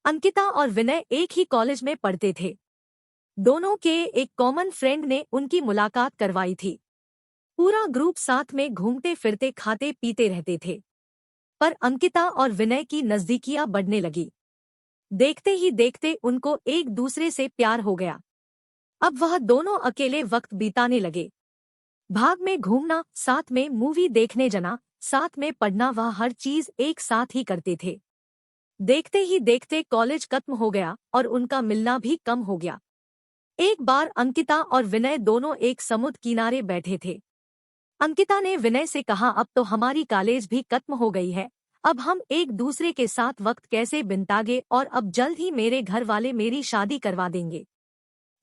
अंकिता और विनय एक ही कॉलेज में पढ़ते थे। दोनों के एक कॉमन फ्रेंड ने उनकी मुलाकात करवाई थी। पूरा ग्रुप साथ में घूमते फिरते खाते पीते रहते थे। पर अंकिता और विनय की नजदीकियां बढ़ने लगी। देखते ही देखते उनको एक दूसरे से प्यार हो गया। अब वह दोनों अकेले वक्त बिताने लगे। भाग में घूमना, साथ में मूवी देखने जाना, साथ में पढ़ना, वह हर चीज एक साथ ही करते थे। देखते ही देखते कॉलेज खत्म हो गया और उनका मिलना भी कम हो गया। एक बार अंकिता और विनय दोनों एक समुद्र किनारे बैठे थे। अंकिता ने विनय से कहा, अब तो हमारी कॉलेज भी खत्म हो गई है, अब हम एक दूसरे के साथ वक्त कैसे बिताएंगे, और अब जल्द ही मेरे घर वाले मेरी शादी करवा देंगे।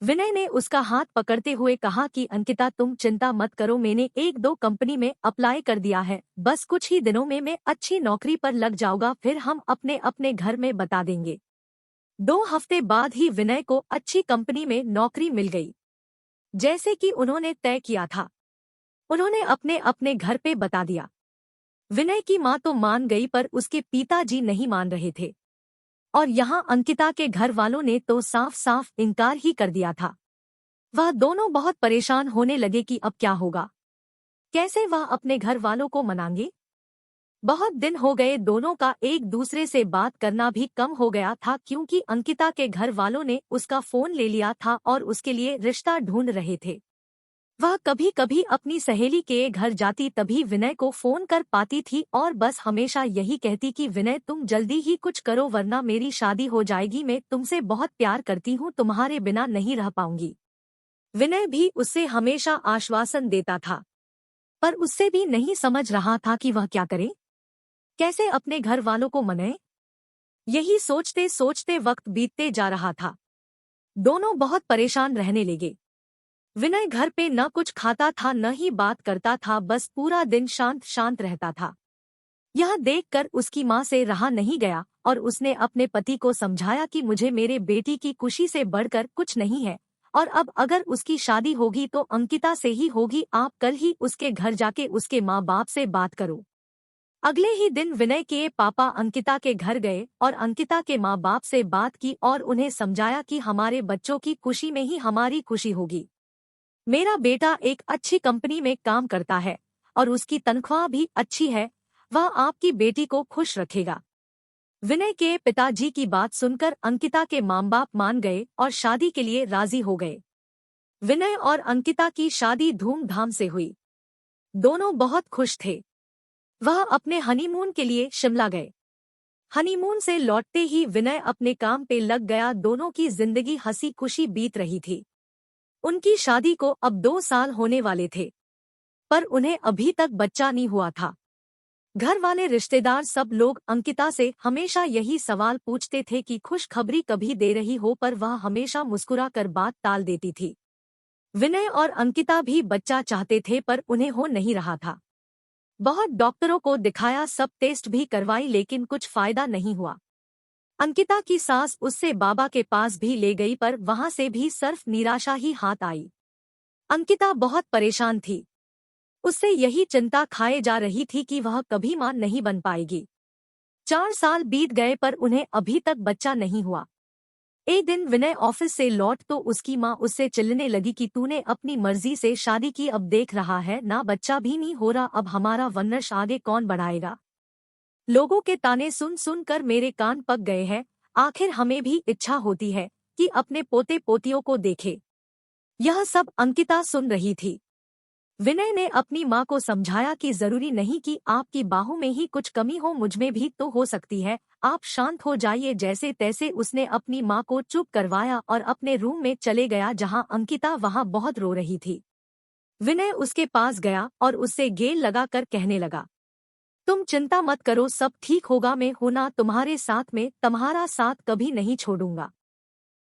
विनय ने उसका हाथ पकड़ते हुए कहा कि अंकिता, तुम चिंता मत करो, मैंने एक दो कंपनी में अप्लाई कर दिया है, बस कुछ ही दिनों में मैं अच्छी नौकरी पर लग जाऊंगा, फिर हम अपने अपने घर में बता देंगे। 2 हफ्ते बाद ही विनय को अच्छी कंपनी में नौकरी मिल गई, जैसे कि उन्होंने तय किया था। उन्होंने अपने अपने घर पे बता दिया। विनय की मां तो मान गई, पर उसके पिताजी नहीं मान रहे थे। और यहाँ अंकिता के घर वालों ने तो साफ साफ इनकार ही कर दिया था। वह दोनों बहुत परेशान होने लगे कि अब क्या होगा, कैसे वह अपने घर वालों को मनाएंगे। बहुत दिन हो गए, दोनों का एक दूसरे से बात करना भी कम हो गया था, क्योंकि अंकिता के घर वालों ने उसका फोन ले लिया था और उसके लिए रिश्ता ढूंढ रहे थे। वह कभी कभी अपनी सहेली के घर जाती, तभी विनय को फोन कर पाती थी और बस हमेशा यही कहती कि विनय, तुम जल्दी ही कुछ करो वरना मेरी शादी हो जाएगी, मैं तुमसे बहुत प्यार करती हूँ, तुम्हारे बिना नहीं रह पाऊंगी। विनय भी उससे हमेशा आश्वासन देता था, पर उससे भी नहीं समझ रहा था कि वह क्या करे, कैसे अपने घर वालों को मनाए। यही सोचते सोचते वक्त बीतते जा रहा था। दोनों बहुत परेशान रहने लगे। विनय घर पे न कुछ खाता था न ही बात करता था, बस पूरा दिन शांत शांत रहता था। यह देखकर उसकी मां से रहा नहीं गया और उसने अपने पति को समझाया कि मुझे मेरे बेटी की खुशी से बढ़कर कुछ नहीं है, और अब अगर उसकी शादी होगी तो अंकिता से ही होगी, आप कल ही उसके घर जाके उसके माँ बाप से बात करो। अगले ही दिन विनय के पापा अंकिता के घर गए और अंकिता के माँ बाप से बात की और उन्हें समझाया कि हमारे बच्चों की खुशी में ही हमारी खुशी होगी। मेरा बेटा एक अच्छी कंपनी में काम करता है और उसकी तनख्वाह भी अच्छी है, वह आपकी बेटी को खुश रखेगा। विनय के पिताजी की बात सुनकर अंकिता के माँ बाप मान गए और शादी के लिए राजी हो गए। विनय और अंकिता की शादी धूमधाम से हुई। दोनों बहुत खुश थे। वह अपने हनीमून के लिए शिमला गए। हनीमून से लौटते ही विनय अपने काम पे लग गया। दोनों की जिंदगी हंसी खुशी बीत रही थी। उनकी शादी को अब 2 साल होने वाले थे, पर उन्हें अभी तक बच्चा नहीं हुआ था। घर वाले, रिश्तेदार, सब लोग अंकिता से हमेशा यही सवाल पूछते थे कि खुशखबरी कभी दे रही हो, पर वह हमेशा मुस्कुरा कर बात टाल देती थी। विनय और अंकिता भी बच्चा चाहते थे, पर उन्हें हो नहीं रहा था। बहुत डॉक्टरों को दिखाया, सब टेस्ट भी करवाई, लेकिन कुछ फायदा नहीं हुआ। अंकिता की सास उससे बाबा के पास भी ले गई, पर वहां से भी सिर्फ निराशा ही हाथ आई। अंकिता बहुत परेशान थी। उससे यही चिंता खाए जा रही थी कि वह कभी मां नहीं बन पाएगी। 4 साल बीत गए, पर उन्हें अभी तक बच्चा नहीं हुआ। एक दिन विनय ऑफिस से लौट तो उसकी मां उससे चिल्लाने लगी कि तूने अपनी मर्जी से शादी की, अब देख रहा है ना बच्चा भी नहीं हो रहा, अब हमारा वंश आगे कौन बढ़ाएगा। लोगों के ताने सुन सुन कर मेरे कान पक गए हैं। आखिर हमें भी इच्छा होती है कि अपने पोते पोतियों को देखे। यह सब अंकिता सुन रही थी। विनय ने अपनी मां को समझाया कि जरूरी नहीं कि आपकी बाहों में ही कुछ कमी हो, मुझमें भी तो हो सकती है, आप शांत हो जाइए। जैसे तैसे उसने अपनी मां को चुप करवाया और अपने रूम में चले गया, जहां अंकिता वहां बहुत रो रही थी। विनय उसके पास गया और उससे गेल लगाकर कहने लगा, तुम चिंता मत करो, सब ठीक होगा, मैं हूं ना तुम्हारे साथ में, तुम्हारा साथ कभी नहीं छोड़ूंगा।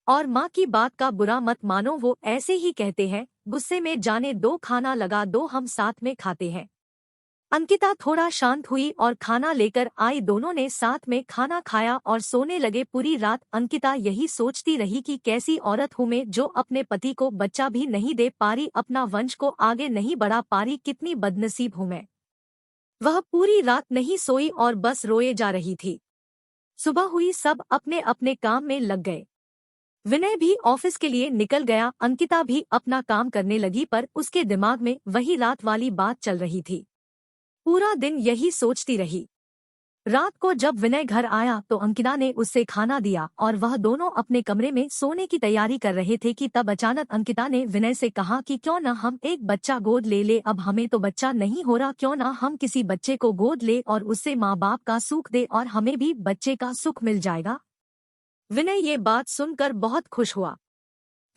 और माँ की बात का बुरा मत मानो, वो ऐसे ही कहते हैं, गुस्से में जाने दो, खाना लगा दो, हम साथ में खाते हैं। अंकिता थोड़ा शांत हुई और खाना लेकर आई। दोनों ने साथ में खाना खाया और सोने लगे। पूरी रात अंकिता यही सोचती रही कि कैसी औरत हूं मैं, जो अपने पति को बच्चा भी नहीं दे पा रही, अपना वंश को आगे नहीं बढ़ा पा रही, कितनी बदनसीब हूं मैं। वह पूरी रात नहीं सोई और बस रोए जा रही थी। सुबह हुई, सब अपने अपने काम में लग गए। विनय भी ऑफिस के लिए निकल गया, अंकिता भी अपना काम करने लगी, पर उसके दिमाग में वही रात वाली बात चल रही थी। पूरा दिन यही सोचती रही। रात को जब विनय घर आया तो अंकिता ने उससे खाना दिया और वह दोनों अपने कमरे में सोने की तैयारी कर रहे थे कि तब अचानक अंकिता ने विनय से कहा कि क्यों न हम एक बच्चा गोद ले ले, अब हमें तो बच्चा नहीं हो रहा, क्यों न हम किसी बच्चे को गोद ले और उससे माँ बाप का सुख दे और हमें भी बच्चे का सुख मिल जाएगा। विनय ये बात सुनकर बहुत खुश हुआ।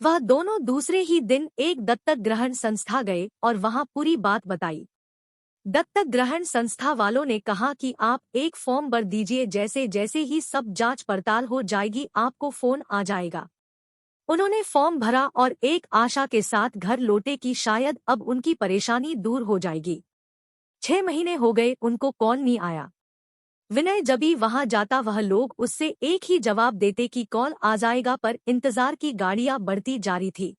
वह दोनों दूसरे ही दिन एक दत्तक ग्रहण संस्था गए और वहां पूरी बात बताई। दत्तक ग्रहण संस्था वालों ने कहा कि आप एक फॉर्म भर दीजिए, जैसे जैसे ही सब जांच पड़ताल हो जाएगी आपको फोन आ जाएगा। उन्होंने फॉर्म भरा और एक आशा के साथ घर लौटे कि शायद अब उनकी परेशानी दूर हो जाएगी। 6 महीने हो गए, उनको कॉल नहीं आया। विनय जब भी वहां जाता वह लोग उससे एक ही जवाब देते कि कॉल आ जाएगा, पर इंतजार की गाड़ियां बढ़ती जा रही थी।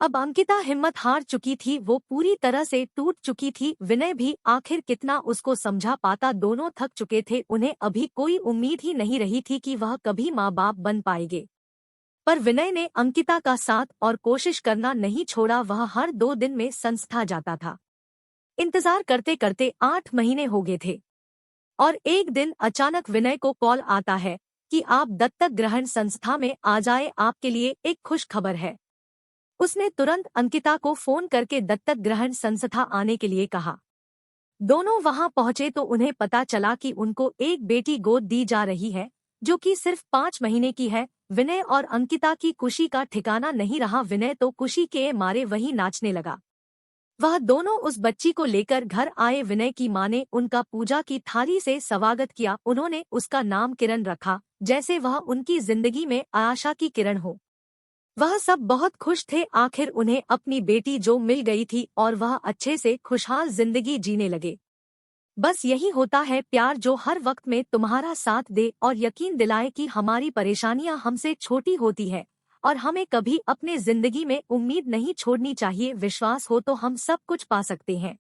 अब अंकिता हिम्मत हार चुकी थी, वो पूरी तरह से टूट चुकी थी। विनय भी आखिर कितना उसको समझा पाता, दोनों थक चुके थे, उन्हें अभी कोई उम्मीद ही नहीं रही थी कि वह कभी माँ बाप बन पाएंगे। पर विनय ने अंकिता का साथ और कोशिश करना नहीं छोड़ा, वह हर 2 दिन में संस्था जाता था। इंतजार करते करते 8 महीने हो गए थे और एक दिन अचानक विनय को कॉल आता है कि आप दत्तक ग्रहण संस्था में आ जाए, आपके लिए एक खुश खबर है। उसने तुरंत अंकिता को फोन करके दत्तक ग्रहण संस्था आने के लिए कहा। दोनों वहां पहुंचे तो उन्हें पता चला कि उनको एक बेटी गोद दी जा रही है, जो कि सिर्फ 5 महीने की है। विनय और अंकिता की खुशी का ठिकाना नहीं रहा। विनय तो खुशी के मारे वहीं नाचने लगा। वह दोनों उस बच्ची को लेकर घर आए। विनय की मां ने उनका पूजा की थाली से स्वागत किया। उन्होंने उसका नाम किरण रखा, जैसे वह उनकी जिंदगी में आशा की किरण हो। वह सब बहुत खुश थे, आखिर उन्हें अपनी बेटी जो मिल गई थी और वह अच्छे से खुशहाल जिंदगी जीने लगे। बस यही होता है प्यार, जो हर वक्त में तुम्हारा साथ दे और यकीन दिलाए कि हमारी परेशानियां हमसे छोटी होती है और हमें कभी अपने जिंदगी में उम्मीद नहीं छोड़नी चाहिए। विश्वास हो तो हम सब कुछ पा सकते हैं।